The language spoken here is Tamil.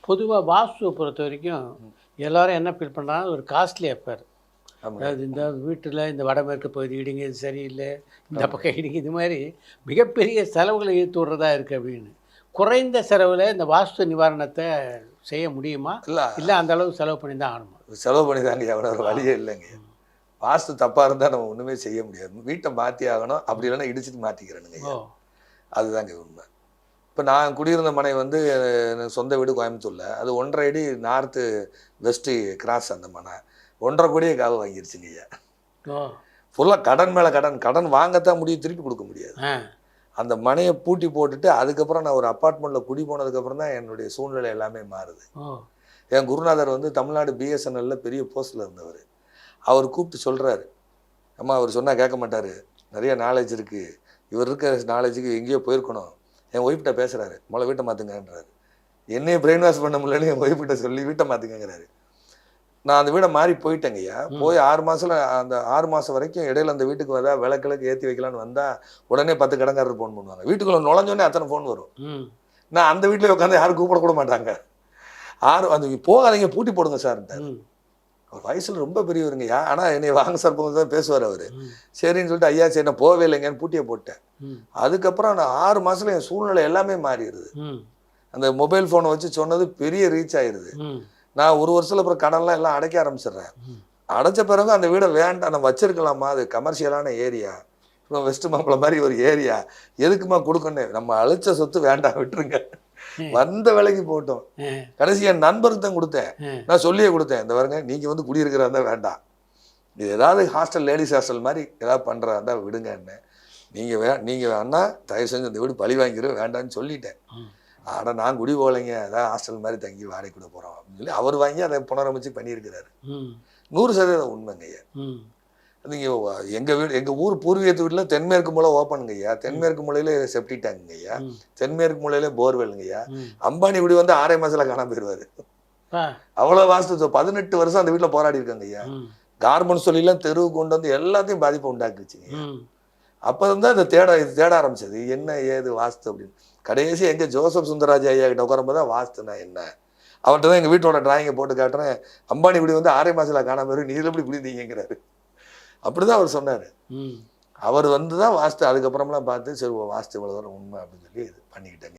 பொதுவாக வாஸ்துவை பொறுத்த வரைக்கும் எல்லாரும் என்ன ஃபீல் பண்ணுறாங்க, ஒரு காஸ்ட்லி அஃபேர். ஆமாங்க. அதாவது இந்த வீட்டில் இந்த வடமேற்கு பகுதி இடிங்க, இது சரியில்லை, இந்த பக்கம் இடிங்க, இது மாதிரி மிகப்பெரிய செலவுகளை இழுத்து விட்றதா இருக்குது அப்படின்னு. குறைந்த செலவில் இந்த வாஸ்து நிவாரணத்தை செய்ய முடியுமா? இல்லை, இல்லை அந்த அளவு செலவு பண்ணி தான் ஆகணுமா? செலவு பண்ணி தாங்க எவ்வளோ ஒரு வழியே இல்லைங்க. வாஸ்து தப்பாக இருந்தால் நம்ம ஒன்றுமே செய்ய முடியாது. வீட்டை மாற்றி ஆகணும், அப்படி இல்லைன்னா இடிச்சிட்டு மாற்றிக்கிறேனுங்க. ஓ, அதுதாங்க உண்மை. இப்போ நான் குடியிருந்த மனை வந்து எனக்கு சொந்த வீடு கோயம்புத்தூரில். அது 1.5 அடி நார்த்து வெஸ்ட்டு கிராஸ் அந்த மனை. 1.5 கோடியே காவு வாங்கிருச்சுங்க ஐயா. ஓ, ஃபுல்லாக கடன் மேலே கடன். கடன் வாங்கத்தான் முடியும், திருப்பி கொடுக்க முடியாது. ஆ, அந்த மனையை பூட்டி போட்டுட்டு அதுக்கப்புறம் நான் ஒரு அப்பார்ட்மெண்ட்டில் குடி போனதுக்கப்புறம் தான் என்னுடைய சூழ்நிலை எல்லாமே மாறுது. ஓ, என் குருநாதர் வந்து தமிழ்நாடு பிஎஸ்என்எல்ல பெரிய போஸ்ட்டில் இருந்தவர். அவர் கூப்பிட்டு சொல்கிறாரு, அம்மா அவர் சொன்னால் கேட்க மாட்டார், நிறைய நாலேஜ் இருக்குது, இவர் இருக்க நாலேஜுக்கு எங்கேயோ போயிருக்கணும். என் ஒய்ஃப்கிட்ட பேசுகிறாரு, முதல்ல வீட்டை மாற்றுங்கன்றாரு. என்னையே பிரெயின் வாஷ் பண்ண முடியலன்னு என் ஒய்ஃப்கிட்ட சொல்லி வீட்டை மாற்றுங்கிறாரு. நான் அந்த வீடை மாறி போயிட்டேங்கய்யா. போய் 6 மாதத்தில் அந்த 6 மாதம் வரைக்கும் இடையில அந்த வீட்டுக்கு வந்தால் விளக்கிழக்கு ஏற்றி வைக்கலான்னு வந்தால் உடனே 10 கடன்காரர் ஃபோன் பண்ணுவாங்க. வீட்டுக்குள்ளே நுழைஞ்சோடனே அத்தனை ஃபோன் வரும். நான் அந்த வீட்டில் உட்காந்து யாரும் கூப்பிடக்கூட மாட்டாங்க. அந்த போகாதீங்க, பூட்டி போடுங்க சார்ன்ட்டார். அவர் வயசில் ரொம்ப பெரியவருங்கய்யா. ஆனால் என்னை வாங்க சார் போங்க தான் பேசுவார் அவர். சரின்னு சொல்லிட்டு ஐயா சரி நான் போகவே இல்லைங்கன்னு பூட்டியை போட்டேன். அதுக்கப்புறம் நான் 6 மாதத்தில் என் சூழ்நிலை எல்லாமே மாறிடுது. அந்த மொபைல் ஃபோனை வச்சு சொன்னது பெரிய ரீச் ஆயிடுது. நான் 1 வருஷத்துல அப்புறம் கடன்லாம் எல்லாம் அடைக்க ஆரம்பிச்சிடுறேன். அடைச்ச பிறகு அந்த வீடை வேண்டாம், நம்ம வச்சிருக்கலாமா, அது கமர்ஷியலான ஏரியா, இப்போ வெஸ்ட் மாம்பலம் மாதிரி ஒரு ஏரியா, எதுக்குமா கொடுக்கணும், நம்ம அழைச்ச சொத்து வேண்டாம் விட்டுருங்க, வந்த வேலைக்கு போட்டோம். கடைசி என் நண்பருக்கு தான் கொடுத்தேன். நான் சொல்லியே கொடுத்தேன், இந்த பாருங்க நீங்கள் வந்து குடியிருக்கிறா இருந்தால் வேண்டாம், இது ஏதாவது ஹாஸ்டல் லேடிஸ் ஹாஸ்டல் மாதிரி ஏதாவது பண்ணுறா இருந்தால் விடுங்க என்ன, நீங்கள் வேணா தயவு செஞ்சு இந்த வீடு பழி வாங்கிடும் வேண்டான்னு சொல்லிட்டேன். ஆனால் நான் குடி போகலைங்க, அதான் ஹாஸ்டல் மாதிரி தங்கி வாடகை கூட போகிறோம் அப்படின்னு சொல்லி அவர் வாங்கி அதை புனரமைச்சு பண்ணியிருக்கிறாரு. 100% உண்மைங்க ஐயா. நீங்கள் எங்கள் வீடு, எங்கள் ஊர் பூர்வீகத்து வீட்டில் தென்மேற்கு மூலை ஓப்பனுங்க ஐயா. தென்மேற்கு மூலையில் செப்டி டேங்குங்க ஐயா. தென்மேற்கு மூலையில போர்வெல்லுங்க ஐயா. அம்பானி இப்படி வந்து 6 மாதத்தில் காணாம போயிடுவார். அவ்வளோ வாஸ்து 18 வருஷம் அந்த வீட்டில் போராடி இருக்காங்க ஐயா. கார்மெண்ட்ஸ் சொல்லிலாம் தெருவு கொண்டு வந்து எல்லாத்தையும் பாதிப்பை உண்டாக்குச்சுங்க. அப்போ தான் இது தேட ஆரம்பிச்சது, என்ன ஏது வாஸ்து அப்படின்னு. கடைசி எங்கே ஜோசப் சுந்தரராஜ் ஐயா கிட்ட உட்காரும்போது தான் வாஸ்துனா என்ன, அவர்கிட்ட தான் எங்கள் வீட்டோட டிராயிங்கை போட்டு காட்டுறேன். அம்பானி இப்படி வந்து 6 மாதத்தில் காணாம போயிரு, நீ எப்படி புரியுதீங்கிறாரு. அப்படிதான் அவர் சொன்னார். அவர் வந்து தான் வாஸ்து அதுக்கப்புறம்லாம் பார்த்து சரி வாஸ்து இவ்வளோ தூரம் உண்மை அப்படின்னு சொல்லி இது பண்ணிக்கிட்டேங்க.